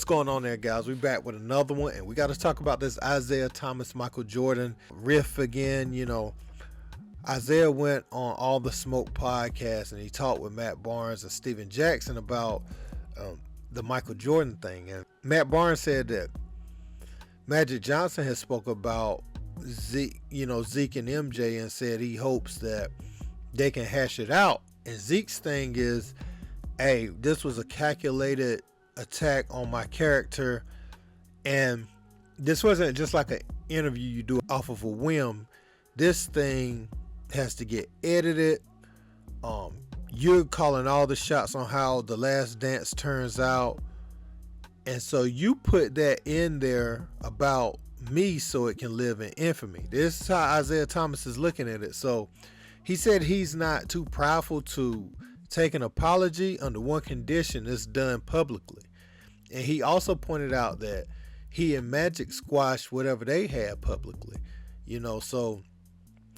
going on there, guys? We back with another one, and we got to talk about this Isiah Thomas, Michael Jordan riff again. Isiah went on All the Smoke podcast, and he talked with Matt Barnes and Steven Jackson about the Michael Jordan thing. And Matt Barnes said that Magic Johnson has spoke about Zeke and MJ, and said he hopes that they can hash it out. And Zeke's thing is, hey, this was a calculated attack on my character, and this wasn't just like an interview you do off of a whim. This thing has to get edited. You're calling all the shots on how The Last Dance turns out, and so you put that in there about me so it can live in infamy. This is how Isiah Thomas is looking at it. So he said he's not too prideful to take an apology under one condition: it's done publicly. And he also pointed out that he and Magic squashed whatever they had publicly. So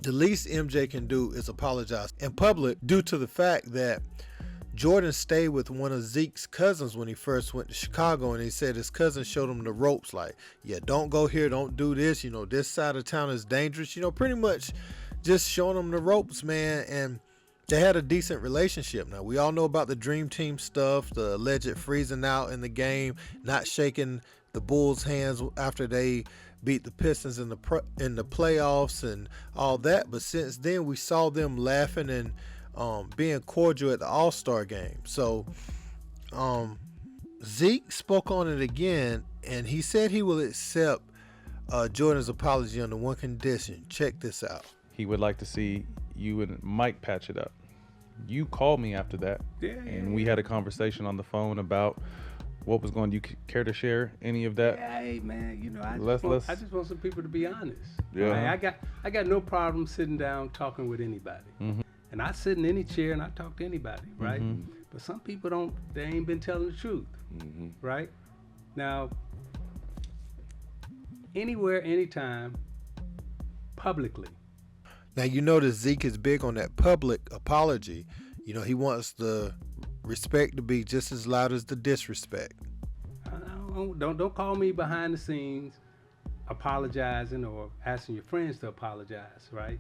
the least MJ can do is apologize in public, due to the fact that Jordan stayed with one of Zeke's cousins when he first went to Chicago, and he said his cousin showed him the ropes, like, yeah, don't go here, don't do this, this side of town is dangerous, pretty much just showing him the ropes, man. And they had a decent relationship. Now, we all know about the Dream Team stuff, the alleged freezing out in the game, not shaking the Bulls' hands after they beat the Pistons in the playoffs and all that. But since then, we saw them laughing and being cordial at the All-Star game. So Zeke spoke on it again, and he said he will accept Jordan's apology under one condition. Check this out. He would like to see you and Mike patch it up. You called me after that, and we had a conversation on the phone about what was going. Do you care to share any of that? Yeah, hey man, I just want some people to be honest. Yeah, right? I got no problem sitting down talking with anybody, and I sit in any chair and I talk to anybody, right? But some people don't. They ain't been telling the truth, right? Now, anywhere, anytime, publicly. Now, that Zeke is big on that public apology. He wants the respect to be just as loud as the disrespect. Don't call me behind the scenes apologizing or asking your friends to apologize, right?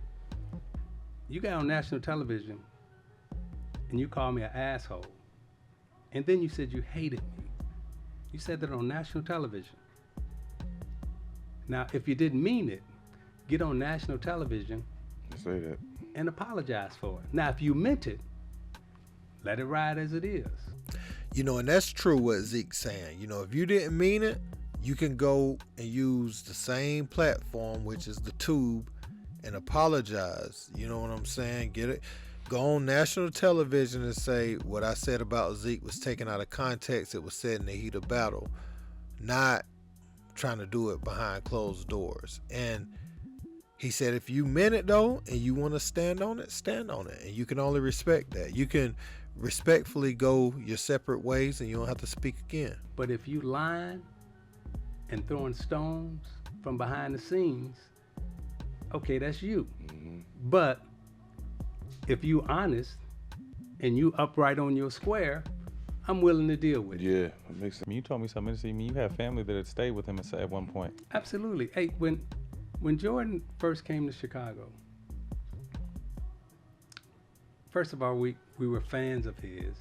You got on national television and you called me an asshole. And then you said you hated me. You said that on national television. Now, if you didn't mean it, get on national television say that and apologize for it. Now, if you meant it, let it ride as it is. And that's true what Zeke's saying. If you didn't mean it, you can go and use the same platform, which is the tube, and apologize. You know what I'm saying? Get it? Go on national television and say what I said about Zeke was taken out of context. It was said in the heat of battle, not trying to do it behind closed doors. And he said, if you meant it though, and you want to stand on it, stand on it. And you can only respect that. You can respectfully go your separate ways, and you don't have to speak again. But if you lying and throwing stones from behind the scenes, okay, that's you. But if you honest and you upright on your square, I'm willing to deal with it. Yeah, that makes sense. You told me something interesting. You have family that had stayed with him at one point. Absolutely. Hey, when Jordan first came to Chicago, first of all, we were fans of his,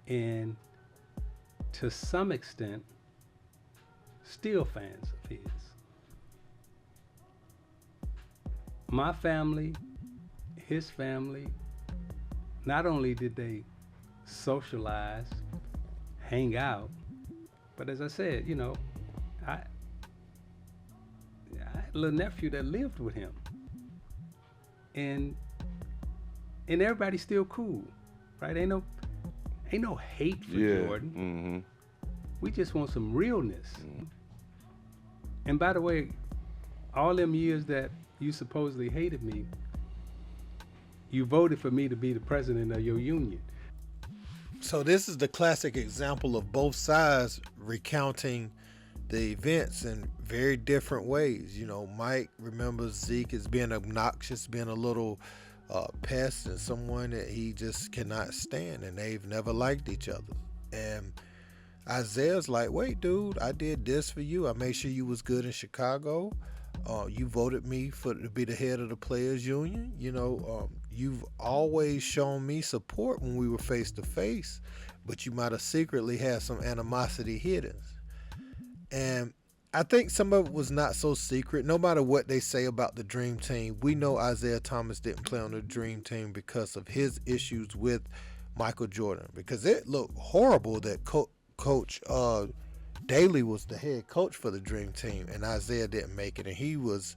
and to some extent, still fans of his. My family, his family, not only did they socialize, hang out, but as I said, I had a little nephew that lived with him, and everybody's still cool, right? Ain't no hate for Jordan. We just want some realness. And by the way, all them years that you supposedly hated me, you voted for me to be the president of your union. So this is the classic example of both sides recounting the events in very different ways. Mike remembers Zeke as being obnoxious, being a little pest, and someone that he just cannot stand, and they've never liked each other. And Isaiah's like, wait, dude, I did this for you. I made sure you was good in Chicago. You voted me to be the head of the players union. You've always shown me support when we were face to face, but you might have secretly had some animosity hidden. And I think some of it was not so secret. No matter what they say about the Dream Team, we know Isiah Thomas didn't play on the Dream Team because of his issues with Michael Jordan. Because it looked horrible that Coach Daly was the head coach for the Dream Team, and Isiah didn't make it. And he was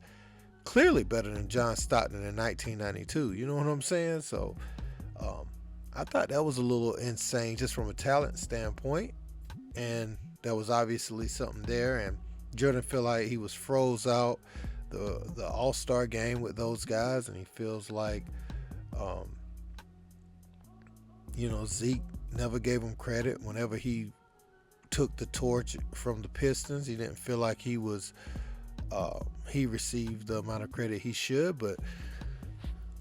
clearly better than John Stockton in 1992. You know what I'm saying? So I thought that was a little insane just from a talent standpoint. And there was obviously something there. And Jordan felt like he was froze out the All-Star game with those guys, and he feels like, Zeke never gave him credit whenever he took the torch from the Pistons. He didn't feel like he received the amount of credit he should, but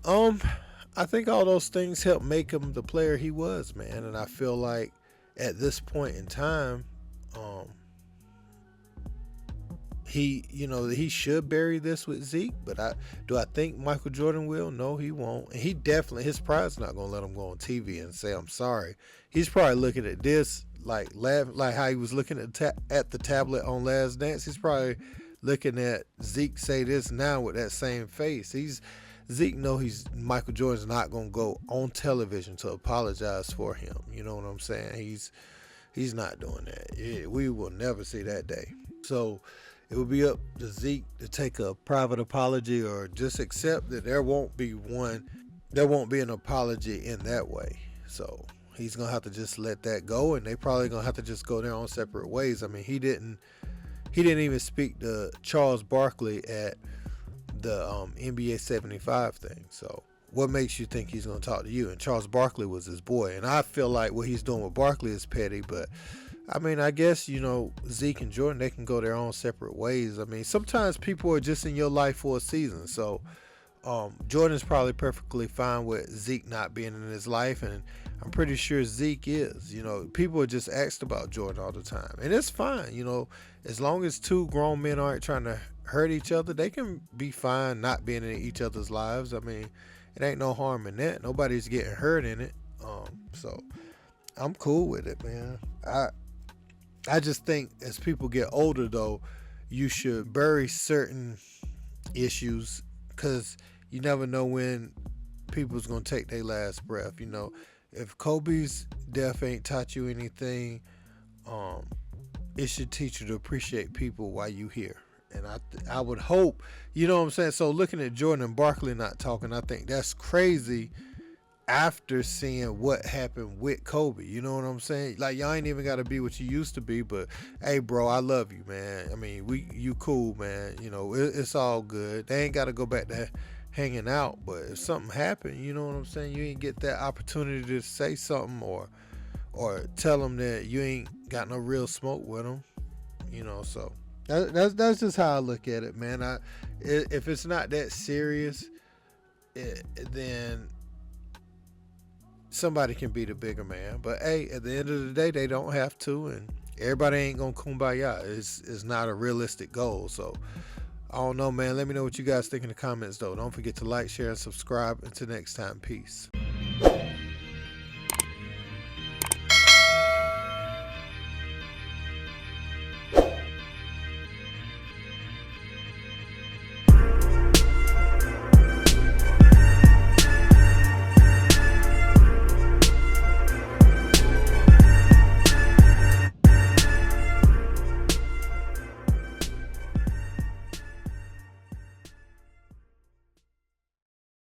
I think all those things helped make him the player he was, man. And I feel like at this point in time, he should bury this with Zeke, but do I think Michael Jordan will? No, he won't. And he definitely, his pride's not gonna let him go on TV and say I'm sorry. He's probably looking at this like how he was looking at the tablet on Last Dance. He's probably looking at Zeke say this now with that same face. Zeke Michael Jordan's not gonna go on television to apologize for him. You know what I'm saying? He's not doing that. We will never see that day. So it will be up to Zeke to take a private apology or just accept that there won't be an apology in that way. So he's going to have to just let that go, and they probably going to have to just go their own separate ways. I mean, he didn't even speak to Charles Barkley at the NBA 75 thing. So what makes you think he's going to talk to you? And Charles Barkley was his boy. And I feel like what he's doing with Barkley is petty, but I mean, I guess, Zeke and Jordan, they can go their own separate ways. I mean, sometimes people are just in your life for a season. So Jordan's probably perfectly fine with Zeke not being in his life, and I'm pretty sure Zeke is. People are just asked about Jordan all the time, and it's fine. As long as two grown men aren't trying to hurt each other, they can be fine not being in each other's lives. I mean, it ain't no harm in that. Nobody's getting hurt in it. So I'm cool with it, man. I just think as people get older, though, you should bury certain issues because you never know when people's going to take their last breath. If Kobe's death ain't taught you anything, it should teach you to appreciate people while you here. And I would hope, you know what I'm saying? So looking at Jordan and Barkley not talking, I think that's crazy after seeing what happened with Kobe. You know what I'm saying? Like, y'all ain't even got to be what you used to be, but hey, bro, I love you, man. I mean, you cool, man. It's all good. They ain't got to go back to hanging out, but if something happened, you know what I'm saying? You ain't get that opportunity to say something or tell them that you ain't got no real smoke with them, so that's just how I look at it, man. If it's not that serious, then somebody can be the bigger man. But hey, at the end of the day, they don't have to, and everybody ain't gonna kumbaya. It's not a realistic goal. So I don't know, man. Let me know what you guys think in the comments, though. Don't forget to like, share, and subscribe. Until next time, peace.